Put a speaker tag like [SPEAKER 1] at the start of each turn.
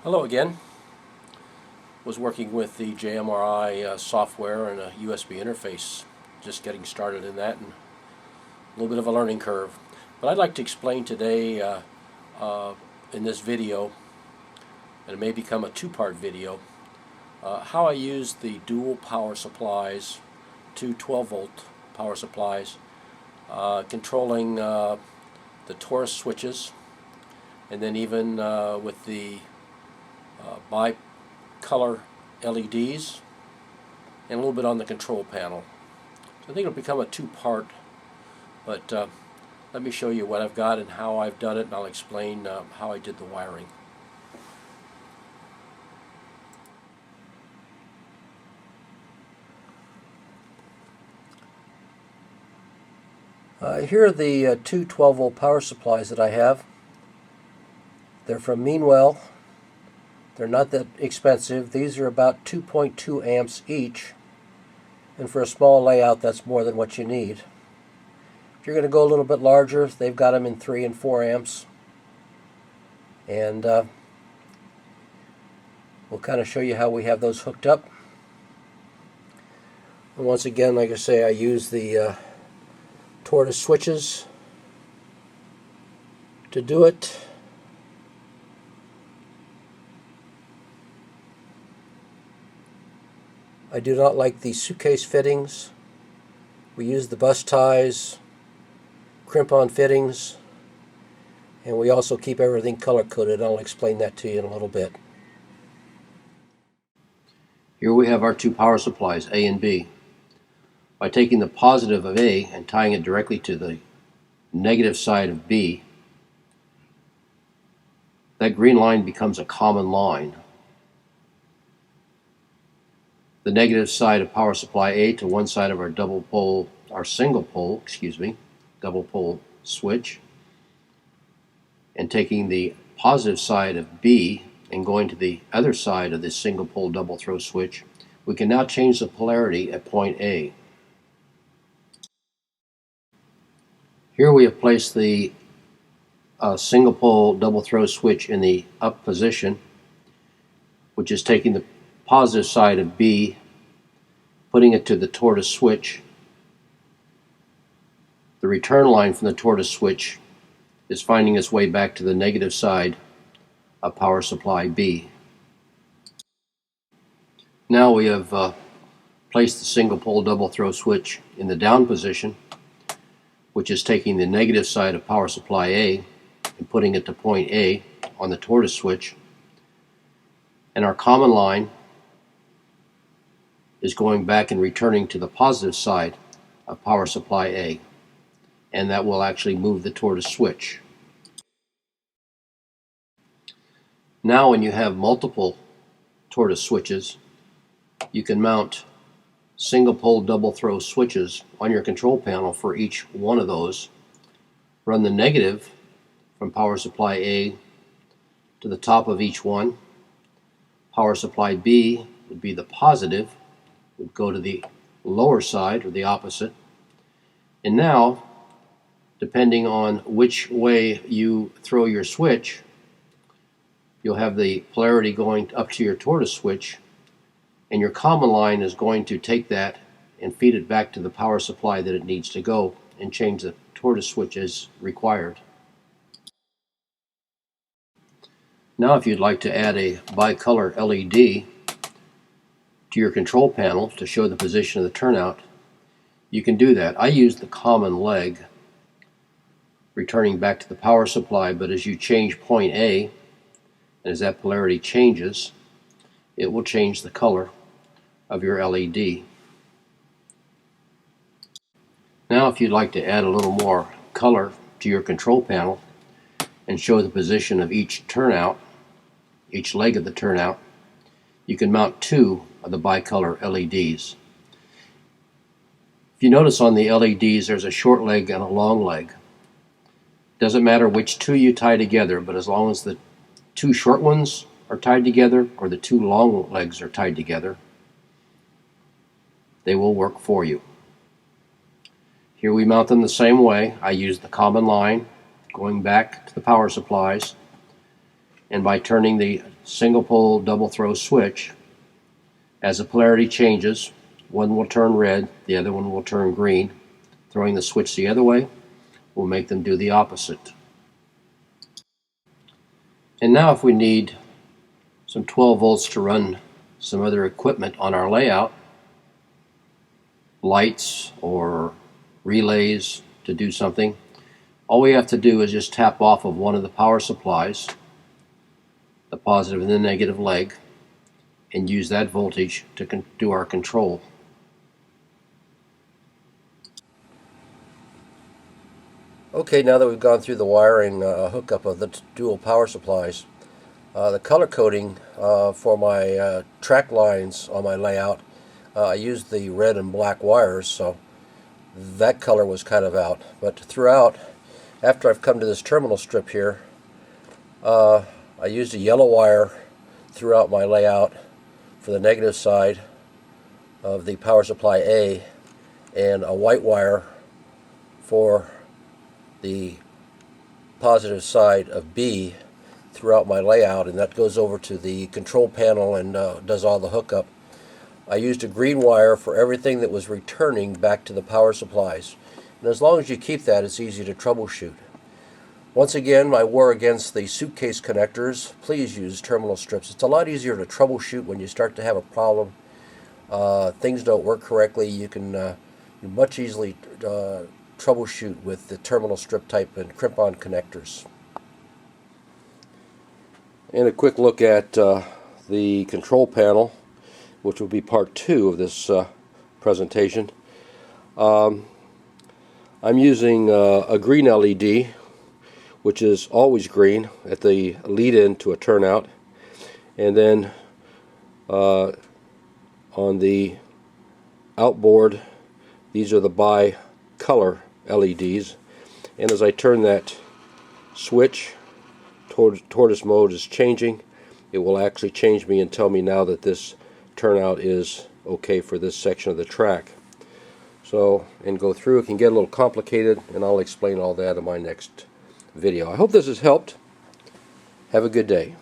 [SPEAKER 1] Hello again. Was working with the JMRI software and a USB interface, just getting started in that, and a little bit of a learning curve. But I'd like to explain today in this video, and it may become a two-part video, how I use the dual power supplies, two 12-volt power supplies, controlling the Tortoise switches, and then even with the bi-color LEDs, and a little bit on the control panel. So I think it'll become a two-part, but let me show you what I've got and how I've done it, and I'll explain how I did the wiring. Here are the two 12-volt power supplies that I have. They're from Meanwell. They're not that expensive. These are about 2.2 amps each, and for a small layout that's more than what you need. If you're going to go a little bit larger, they've got them in 3 and 4 amps, and we'll kind of show you how we have those hooked up. And once again, like I say, I use the Tortoise switches to do it. I do not like the suitcase fittings. We use the bus ties, crimp-on fittings, and we also keep everything color-coded. I'll explain that to you in a little bit. Here we have our two power supplies, A and B. By taking the positive of A and tying it directly to the negative side of B, that green line becomes a common line. The negative side of power supply A to one side of our double pole switch, and taking the positive side of B and going to the other side of this single pole double throw switch, we can now change the polarity at point A. Here we have placed the single pole double throw switch in the up position, which is taking the positive side of B, putting it to the Tortoise switch. The return line from the Tortoise switch is finding its way back to the negative side of power supply B. Now we have placed the single pole double throw switch in the down position, which is taking the negative side of power supply A and putting it to point A on the Tortoise switch. And our common line is going back and returning to the positive side of power supply A, and that will actually move the Tortoise switch. Now when you have multiple Tortoise switches, you can mount single pole double throw switches on your control panel for each one of those. Run the negative from power supply A to the top of each one. Power supply B would be the positive, would go to the lower side or the opposite. And now, depending on which way you throw your switch, you'll have the polarity going up to your Tortoise switch, and your common line is going to take that and feed it back to the power supply that it needs to go and change the Tortoise switch as required. Now if you'd like to add a bicolor LED to your control panel to show the position of the turnout, you can do that. I use the common leg returning back to the power supply, but as you change point A, and as that polarity changes, it will change the color of your LED. Now if you'd like to add a little more color to your control panel and show the position of each turnout, each leg of the turnout, you can mount two of the bicolor LEDs. If you notice on the LEDs, there's a short leg and a long leg. Doesn't matter which two you tie together, but as long as the two short ones are tied together or the two long legs are tied together, they will work for you. Here we mount them the same way. I use the common line going back to the power supplies, and by turning the single pole double throw switch, as the polarity changes, one will turn red, the other one will turn green. Throwing the switch the other way will make them do the opposite. And now if we need some 12 volts to run some other equipment on our layout, lights or relays to do something, all we have to do is just tap off of one of the power supplies, the positive and the negative leg, and use that voltage to do our control. Okay, now that we've gone through the wiring hookup of the dual power supplies, the color coding for my track lines on my layout, I used the red and black wires, so that color was kind of out. But throughout, after I've come to this terminal strip here, I used a yellow wire throughout my layout for the negative side of the power supply A, and a white wire for the positive side of B throughout my layout, and that goes over to the control panel and does all the hookup. I used a green wire for everything that was returning back to the power supplies, and as long as you keep that, it's easy to troubleshoot. Once again, I war against the suitcase connectors. Please use terminal strips. It's a lot easier to troubleshoot when you start to have a problem. Things don't work correctly. You can much easily troubleshoot with the terminal strip type and crimp-on connectors. And a quick look at the control panel, which will be part 2 of this presentation. I'm using a green LED, which is always green at the lead-in to a turnout, and then on the outboard, these are the bi-color LEDs, and as I turn that switch, tortoise mode is changing. It will actually change me and tell me now that this turnout is okay for this section of the track. So, and go through, it can get a little complicated, and I'll explain all that in my next video. I hope this has helped. Have a good day.